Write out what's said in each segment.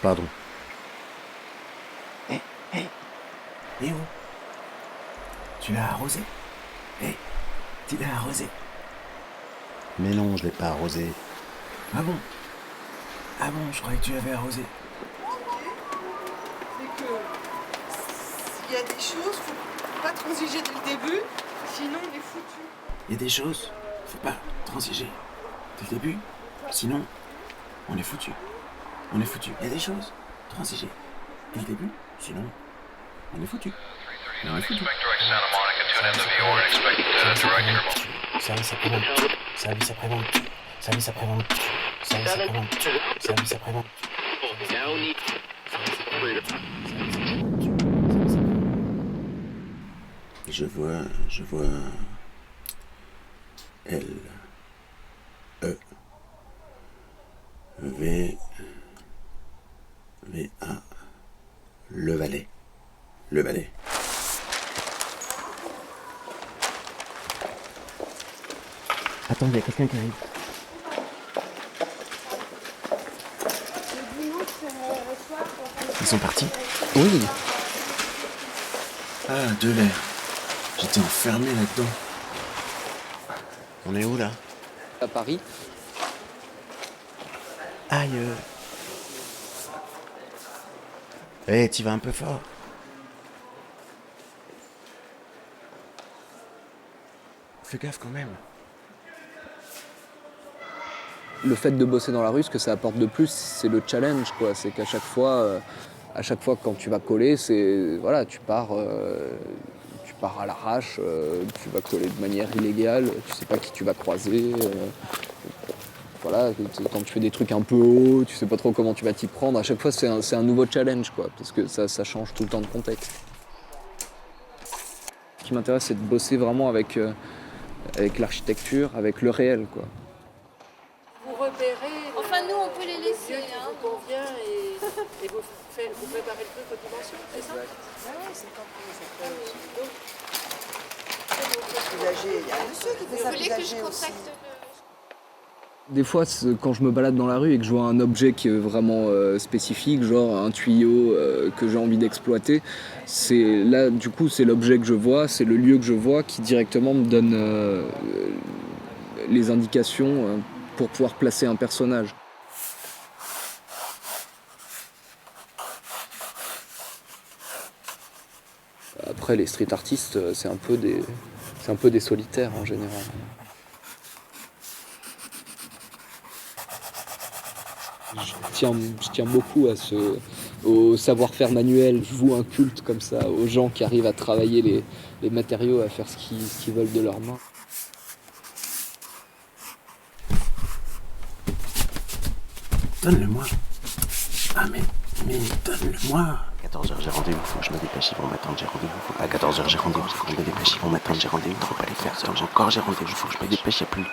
Pardon. Hé, Léo, tu l'as arrosé? Hé, tu l'as arrosé? Mais non, je l'ai pas arrosé. Ah bon? Ah bon, je croyais que tu l'avais arrosé. C'est que s'il y a des choses, faut pas transiger dès le début, sinon on est foutu. Il y a des choses, faut pas transiger dès le début, sinon on est foutu. On est foutu. Il y a des choses, transiger dès le début, sinon on est foutu. On est foutu. Service après-vente. Service après-vente. Service après-vente. Service après-vente. Service après-vente. Je vois L E V A Le Valet. Le Valet. Attends, il y a quelqu'un qui arrive. Ils sont partis? Oui. Ah, de l'air. J'étais enfermé là-dedans. On est où là? À Paris. Aïe. Eh, t'y vas un peu fort. Fais gaffe quand même. Le fait de bosser dans la rue, ce que ça apporte de plus, c'est le challenge, quoi. C'est qu'à chaque fois quand tu vas coller, c'est voilà, tu pars à l'arrache, tu vas coller de manière illégale, tu sais pas qui tu vas croiser. Voilà, quand tu fais des trucs un peu hauts, tu sais pas trop comment tu vas t'y prendre. À chaque fois, c'est un nouveau challenge, quoi, parce que ça change tout le temps de contexte. Ce qui m'intéresse, c'est de bosser vraiment avec l'architecture, avec le réel, quoi. Vous repérez. Enfin, nous, on peut les le laisser. lieu qui Hein. vous convient et vous préparez le truc aux dimensions, c'est ça? Ah ouais, c'est quand il y a un monsieur qui fait Vous ça voulez que je pisager aussi. contacte Des fois, quand je me balade dans la rue et que je vois un objet qui est vraiment spécifique, genre un tuyau que j'ai envie d'exploiter, c'est là, du coup, c'est l'objet que je vois, c'est le lieu que je vois qui directement me donne les indications pour pouvoir placer un personnage. Après, les street artistes, c'est un peu des solitaires en général. Je tiens beaucoup au savoir-faire manuel. Je voue un culte comme ça aux gens qui arrivent à travailler les matériaux, à faire ce qu'ils veulent de leurs mains. Donne-le-moi. Ah mais donne-le-moi. 14h, j'ai rendez-vous, faut que je me dépêche, ils vont m'attendre, j'ai rendez-vous. À 14h, j'ai rendez-vous, faut que je me dépêche, ils vont m'attendre, j'ai rendez-vous. Faut pas les faire seul, encore j'ai rendez-vous, faut que je me dépêche, y'a plus.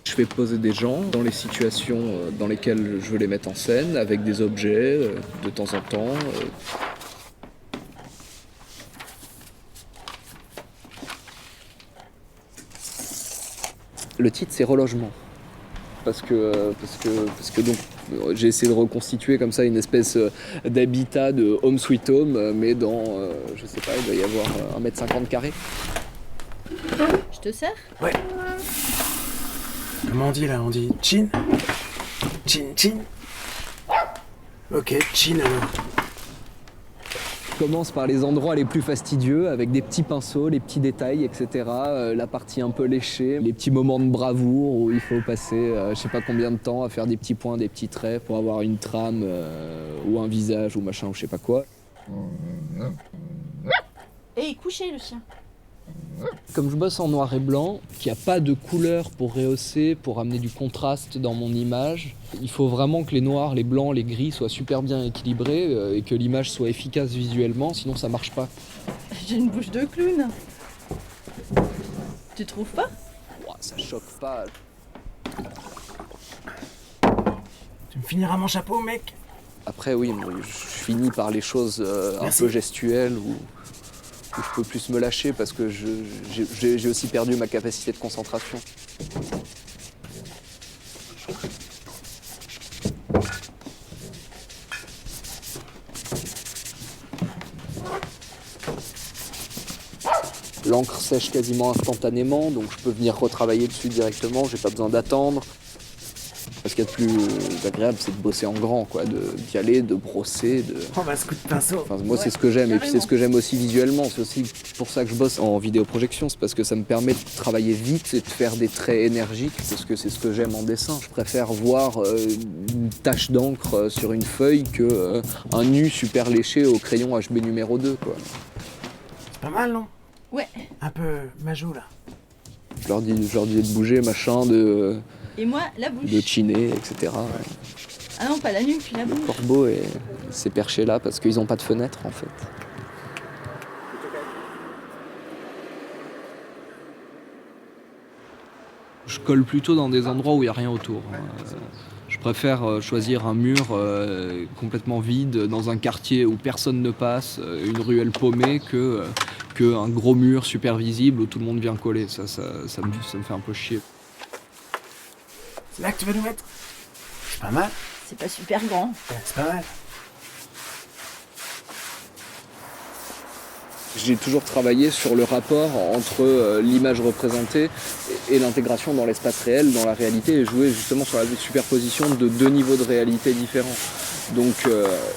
Je fais poser des gens dans les situations dans lesquelles je veux les mettre en scène, avec des objets de temps en temps. Le titre, c'est Relogement. Parce que donc j'ai essayé de reconstituer comme ça une espèce d'habitat de home sweet home, mais dans, je sais pas, il doit y avoir 1,50 m². Je te sers? Ouais. Comment on dit là? On dit chin? Chin, chin? Ok, chin alors. Je commence par les endroits les plus fastidieux, avec des petits pinceaux, les petits détails, etc. La partie un peu léchée, les petits moments de bravoure où il faut passer je sais pas combien de temps à faire des petits points, des petits traits pour avoir une trame ou un visage ou machin ou je sais pas quoi. Et couché, le chien. Comme je bosse en noir et blanc, qu'il n'y a pas de couleur pour rehausser, pour amener du contraste dans mon image, il faut vraiment que les noirs, les blancs, les gris soient super bien équilibrés et que l'image soit efficace visuellement, sinon ça marche pas. J'ai une bouche de clown. Tu trouves pas? Ouah, ça choque pas. Tu me finiras mon chapeau, mec? Après, oui, moi, je finis par les choses un Merci. peu gestuelles où je peux plus me lâcher parce que j'ai aussi perdu ma capacité de concentration. L'encre sèche quasiment instantanément, donc je peux venir retravailler dessus directement, j'ai pas besoin d'attendre. Ce qu'il y a de plus agréable, c'est de bosser en grand, quoi, d'y aller, de brosser, de... Oh bah ce coup de pinceau. Enfin, moi, Ouais, c'est ce que j'aime, et puis c'est carrément. ce que j'aime aussi visuellement. C'est aussi pour ça que je bosse en vidéoprojection, c'est parce que ça me permet de travailler vite et de faire des traits énergiques, parce que c'est ce que j'aime en dessin. Je préfère voir une tache d'encre sur une feuille que un nu super léché au crayon HB numéro 2, quoi. C'est pas mal, non? Ouais. Un peu majou, là. Je leur dis de bouger, machin, de Et moi, la bouche. chiner, etc. Ah non, pas la nuque, la bouche. Corbeau s'est perché là parce qu'ils n'ont pas de fenêtre, en fait. Je colle plutôt dans des endroits où il n'y a rien autour. Je préfère choisir un mur complètement vide dans un quartier où personne ne passe, une ruelle paumée, que un gros mur super visible où tout le monde vient coller. Ça me fait un peu chier. C'est là que tu vas nous mettre? C'est pas mal. C'est pas super grand. C'est pas mal. J'ai toujours travaillé sur le rapport entre l'image représentée et l'intégration dans l'espace réel, dans la réalité, et jouer justement sur la superposition de deux niveaux de réalité différents. Donc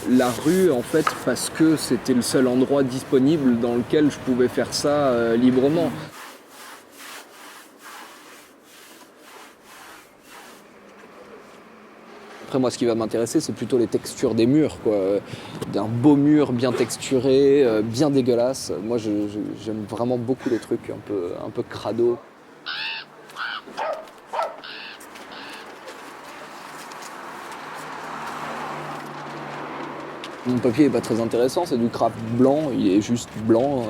la rue, en fait, parce que c'était le seul endroit disponible dans lequel je pouvais faire ça librement. Après, moi, ce qui va m'intéresser, c'est plutôt les textures des murs, quoi. D'un beau mur bien texturé, bien dégueulasse. Moi, j'aime vraiment beaucoup les trucs un peu crado. Mon papier est pas très intéressant, c'est du craft blanc, il est juste blanc.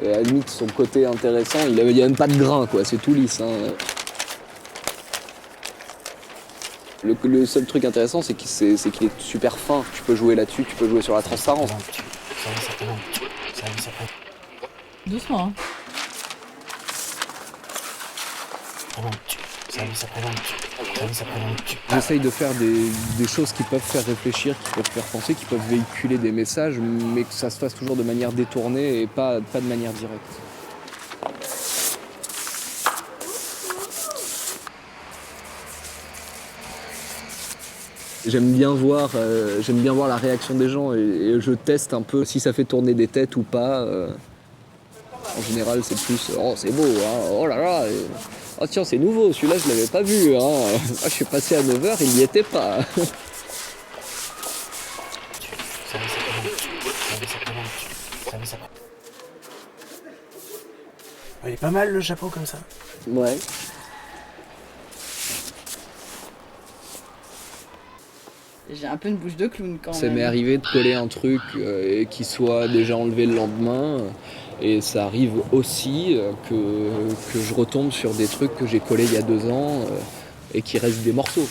Et à la limite, son côté intéressant, il y a même pas de grain, quoi. C'est tout lisse, hein. Le seul truc intéressant, c'est qu'il est super fin. Tu peux jouer là-dessus, tu peux jouer sur la transparence. Doucement, hein. J'essaye de faire des choses qui peuvent faire réfléchir, qui peuvent faire penser, qui peuvent véhiculer des messages, mais que ça se fasse toujours de manière détournée et pas de manière directe. J'aime bien voir la réaction des gens et je teste un peu si ça fait tourner des têtes ou pas. En général, c'est plus oh c'est beau, hein, oh là là, oh tiens c'est nouveau, celui-là je l'avais pas vu, hein. Ah, je suis passé à 9h, il n'y était pas. Il est pas mal le chapeau comme ça. Ouais. J'ai un peu une bouche de clown quand Ça même. m'est arrivé de coller un truc et qui soit déjà enlevé le lendemain. Et ça arrive aussi que je retombe sur des trucs que j'ai collés il y a 2 ans et qui restent des morceaux.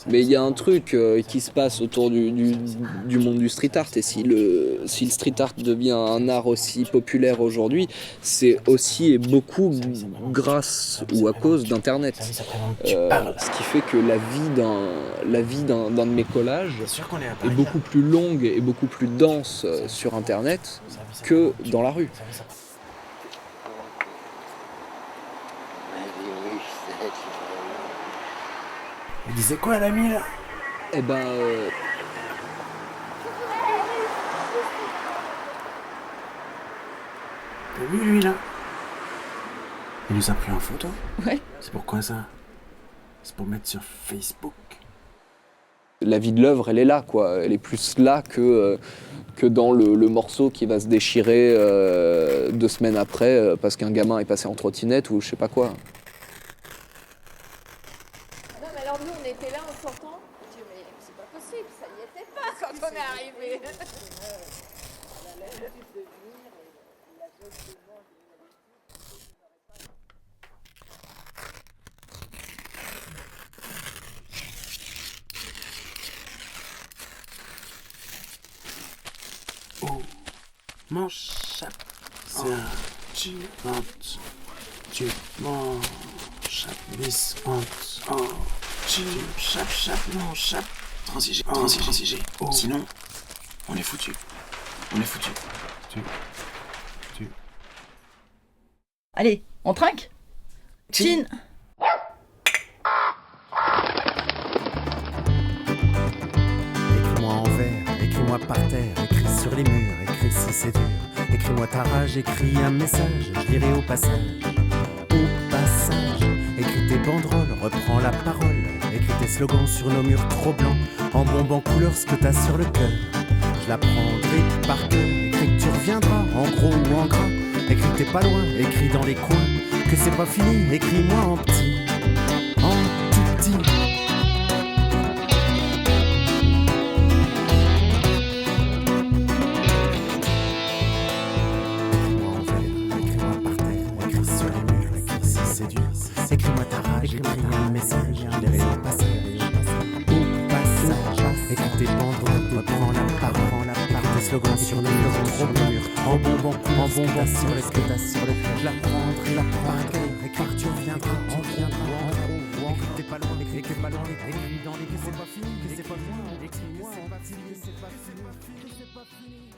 Mais il y a un truc qui se passe autour du monde du street art, et si le street art devient un art aussi populaire aujourd'hui, c'est aussi et beaucoup grâce ou à cause d'Internet. Ce qui fait que la vie d'un de mes collages est beaucoup plus longue et beaucoup plus dense sur Internet que dans la rue. Il disait quoi l'ami là? Eh ben, T'as vu lui là? Il nous a pris en photo. Ouais. C'est pourquoi ça? C'est pour mettre sur Facebook. la vie de l'œuvre, elle est là, quoi. Elle est plus là que dans le morceau qui va se déchirer 2 semaines après parce qu'un gamin est passé en trottinette ou je sais pas quoi. Non, mais alors nous, on était là en sortant. Dieu, mais c'est pas possible, ça y était pas quand on est arrivé. mon chape. Tu montes. Tu mon chape. Miss honte. Oh. Tu chape, mon chape. Transiger. Oh. Sinon, on est foutu. Allez, on trinque. Chin. Écris-moi en vers, écris-moi par terre, écris sur les murs, écris si c'est dur. Écris-moi ta rage, écris un message, je lirai au passage. Au passage, écris tes banderoles, reprends la parole. Écris tes slogans sur nos murs trop blancs, en bombant couleur ce que t'as sur le cœur. Je la prendrai par cœur, écris que tu reviendras, en gros ou en gras. Écris que t'es pas loin, écris dans les coins, que c'est pas fini, écris-moi en petit, en tout petit. Écris-moi en vers, écris-moi par terre, écris sur les murs, écris si c'est dur. Écris-moi ta rage, écris un message, je lirai au passage. Au passage, écris tes banderoles, reprends la parole, tes slogans sur les murs, trop murs, en bombant sur les que t'as sur le cœur. Je la prendrai par cœur, écris que tu reviendras, en gros, écris que t'es pas loin, écris dans les que c'est pas fini, que c'est pas fini, écris-moi, que c'est pas fini, que c'est pas fini.